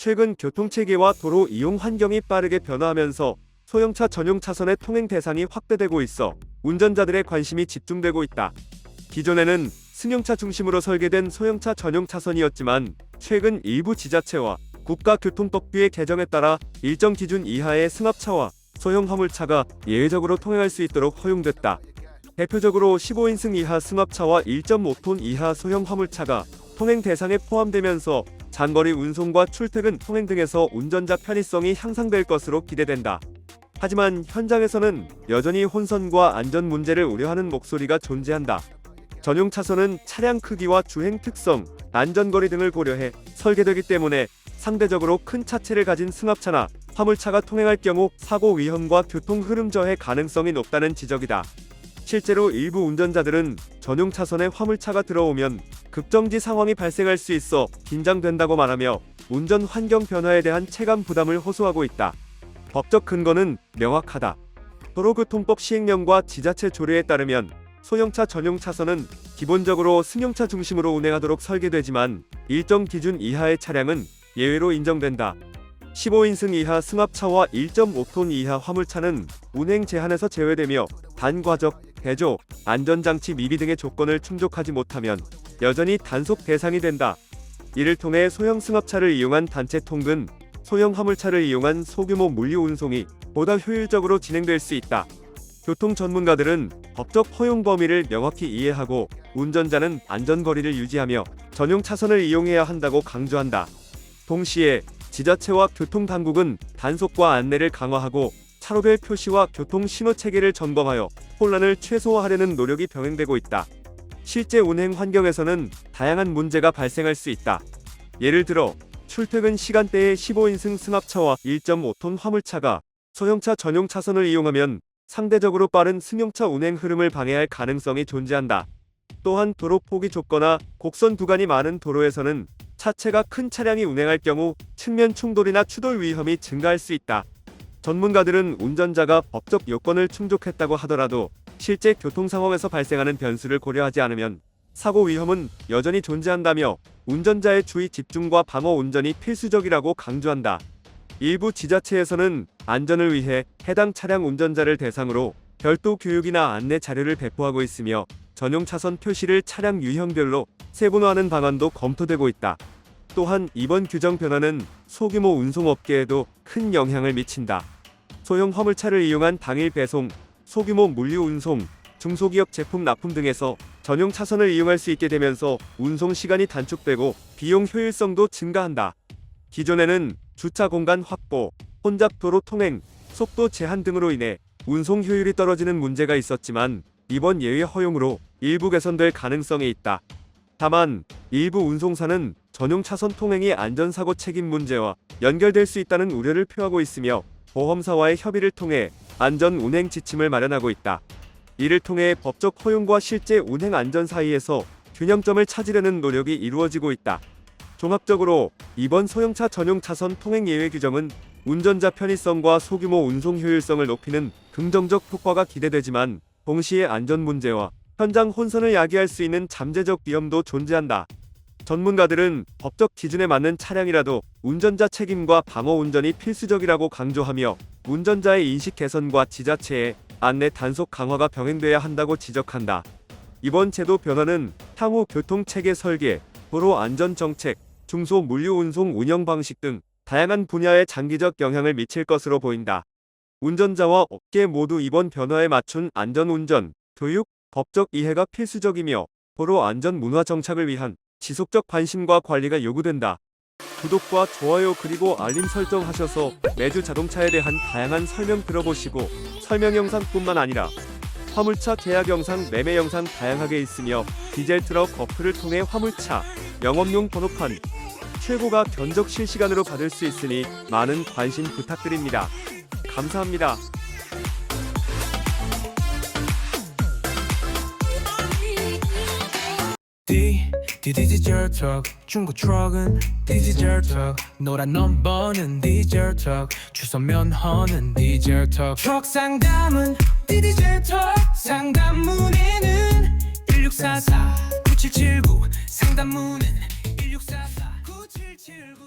최근 교통체계와 도로 이용 환경이 빠르게 변화하면서 소형차 전용 차선의 통행 대상이 확대되고 있어 운전자들의 관심이 집중되고 있다. 기존에는 승용차 중심으로 설계된 소형차 전용 차선이었지만 최근 일부 지자체와 국가교통법규의 개정에 따라 일정 기준 이하의 승합차와 소형 화물차가 예외적으로 통행할 수 있도록 허용됐다. 대표적으로 15인승 이하 승합차와 1.5톤 이하 소형 화물차가 통행 대상에 포함되면서 장거리 운송과 출퇴근 통행 등에서 운전자 편의성이 향상될 것으로 기대된다. 하지만 현장에서는 여전히 혼선과 안전 문제를 우려하는 목소리가 존재한다. 전용 차선은 차량 크기와 주행 특성, 안전거리 등을 고려해 설계되기 때문에 상대적으로 큰 차체를 가진 승합차나 화물차가 통행할 경우 사고 위험과 교통 흐름 저해 가능성이 높다는 지적이다. 실제로 일부 운전자들은 전용 차선에 화물차가 들어오면 급정지 상황이 발생할 수 있어 긴장된다고 말하며 운전 환경 변화에 대한 체감 부담을 호소하고 있다. 법적 근거는 명확하다. 도로교통법 시행령과 지자체 조례에 따르면 소형차 전용 차선은 기본적으로 승용차 중심으로 운행하도록 설계되지만 일정 기준 이하의 차량은 예외로 인정된다. 15인승 이하 승합차와 1.5톤 이하 화물차는 운행 제한에서 제외되며 단과적, 대조, 안전장치 미비 등의 조건을 충족하지 못하면 여전히 단속 대상이 된다. 이를 통해 소형 승합차를 이용한 단체 통근, 소형 화물차를 이용한 소규모 물류 운송이 보다 효율적으로 진행될 수 있다. 교통 전문가들은 법적 허용 범위를 명확히 이해하고 운전자는 안전거리를 유지하며 전용 차선을 이용해야 한다고 강조한다. 동시에 지자체와 교통당국은 단속과 안내를 강화하고 차로별 표시와 교통 신호 체계를 점검하여 혼란을 최소화하려는 노력이 병행되고 있다. 실제 운행 환경에서는 다양한 문제가 발생할 수 있다. 예를 들어 출퇴근 시간대에 15인승 승합차와 1.5톤 화물차가 소형차 전용 차선을 이용하면 상대적으로 빠른 승용차 운행 흐름을 방해할 가능성이 존재한다. 또한 도로 폭이 좁거나 곡선 구간이 많은 도로에서는 차체가 큰 차량이 운행할 경우 측면 충돌이나 추돌 위험이 증가할 수 있다. 전문가들은 운전자가 법적 요건을 충족했다고 하더라도 실제 교통 상황에서 발생하는 변수를 고려하지 않으면 사고 위험은 여전히 존재한다며 운전자의 주의 집중과 방어 운전이 필수적이라고 강조한다. 일부 지자체에서는 안전을 위해 해당 차량 운전자를 대상으로 별도 교육이나 안내 자료를 배포하고 있으며 전용 차선 표시를 차량 유형별로 세분화하는 방안도 검토되고 있다. 또한 이번 규정 변화는 소규모 운송업계에도 큰 영향을 미친다. 소형 화물차를 이용한 당일 배송, 소규모 물류 운송, 중소기업 제품 납품 등에서 전용 차선을 이용할 수 있게 되면서 운송 시간이 단축되고 비용 효율성도 증가한다. 기존에는 주차 공간 확보, 혼잡 도로 통행, 속도 제한 등으로 인해 운송 효율이 떨어지는 문제가 있었지만 이번 예외 허용으로 일부 개선될 가능성이 있다. 다만 일부 운송사는 전용 차선 통행이 안전사고 책임 문제와 연결될 수 있다는 우려를 표하고 있으며 보험사와의 협의를 통해 안전 운행 지침을 마련하고 있다. 이를 통해 법적 허용과 실제 운행 안전 사이에서 균형점을 찾으려는 노력이 이루어지고 있다. 종합적으로 이번 소형차 전용 차선 통행 예외 규정은 운전자 편의성과 소규모 운송 효율성을 높이는 긍정적 효과가 기대되지만 동시에 안전 문제와 현장 혼선을 야기할 수 있는 잠재적 위험도 존재한다. 전문가들은 법적 기준에 맞는 차량이라도 운전자 책임과 방어 운전이 필수적이라고 강조하며 운전자의 인식 개선과 지자체의 안내 단속 강화가 병행돼야 한다고 지적한다. 이번 제도 변화는 향후 교통체계 설계, 도로 안전 정책, 중소 물류 운송 운영 방식 등 다양한 분야에 장기적 영향을 미칠 것으로 보인다. 운전자와 업계 모두 이번 변화에 맞춘 안전운전, 교육, 법적 이해가 필수적이며 도로 안전 문화 정착을 위한 지속적 관심과 관리가 요구된다. 구독과 좋아요 그리고 알림 설정하셔서 매주 자동차에 대한 다양한 설명 들어보시고 설명 영상뿐만 아니라 화물차 계약 영상, 매매 영상 다양하게 있으며 디젤 트럭 어플을 통해 화물차, 영업용 번호판, 최고가 견적 실시간으로 받을 수 있으니 많은 관심 부탁드립니다. 감사합니다. 디지털 턱 중고 트럭은 디지털 턱 노란 넘버는 디지털 턱 주소 면허는 디지털 턱 트럭 상담은 디지털 턱 상담 문의는 1644 9779 상담 문의는 1644 9779